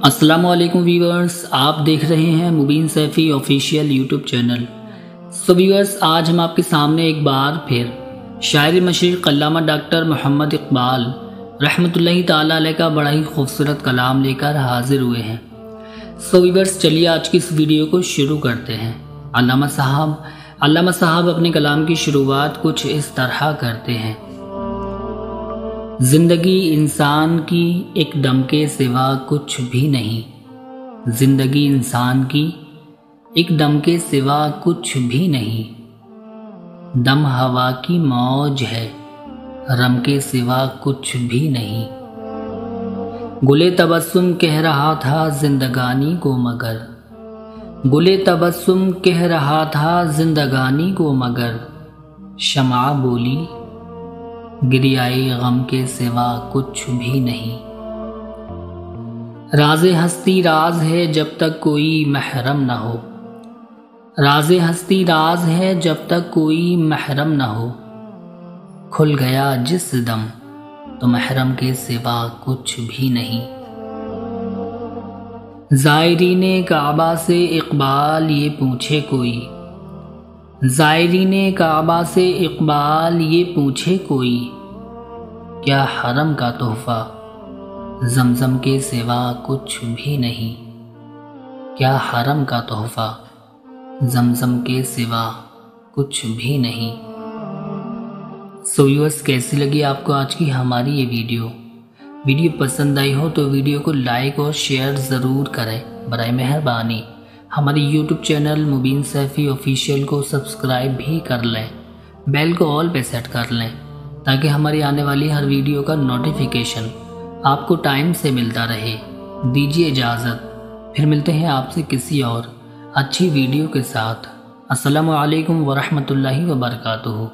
अस्सलामुअलैकुम व्यूअर्स, आप देख रहे हैं Mubeen Saifi official YouTube channel. So viewers, आज हम आपके सामने एक बार फिर शायर मशरिक़ अल्लामा डॉक्टर मोहम्मद इकबाल रहमतुल्लाहि ताला अलैह का बड़ा ही खूबसूरत कलाम लेकर हाजिर हुए हैं। सो व्यूअर्स, चलिए आज की इस वीडियो को शुरू करते हैं। अल्लामा साहब अपने कलाम की शुरुआत कुछ इस तरह करते हैं। जिंदगी इंसान की एक दम के सिवा कुछ भी नहीं, जिंदगी इंसान की एक दम के सिवा कुछ भी नहीं। दम हवा की मौज है, रम के सिवा कुछ भी नहीं। गुले तबस्सुम कह रहा था जिंदगानी को मगर, गुले तबस्सुम कह रहा था जिंदगानी को मगर। शमा बोली गिरियाए गम के सिवा कुछ भी नहीं। राज़े हस्ती राज है जब तक कोई महरम न हो, राज़े हस्ती राज है जब तक कोई महरम न हो। खुल गया जिस दम तो महरम के सिवा कुछ भी नहीं। ज़ायरीने काबा से इकबाल ये पूछे कोई, ज़ायरीने काबा से इकबाल ये पूछे कोई। क्या हरम का तोहफा जमजम के सिवा कुछ भी नहीं। क्या हरम का तोहफा जमजम के सिवा कुछ भी नहीं। सो व्यूअर्स, कैसी लगी आपको आज की हमारी ये वीडियो पसंद आई हो तो वीडियो को लाइक और शेयर ज़रूर करें। बराए मेहरबानी हमारे यूट्यूब चैनल मुबीन सैफ़ी ऑफिशियल को सब्सक्राइब भी कर लें, बेल को ऑल पे सेट कर लें ताकि हमारी आने वाली हर वीडियो का नोटिफिकेशन आपको टाइम से मिलता रहे। दीजिए इजाज़त, फिर मिलते हैं आपसे किसी और अच्छी वीडियो के साथ। अस्सलामु अलैकुम वरहमतुल्लाहि वबरकातुहू।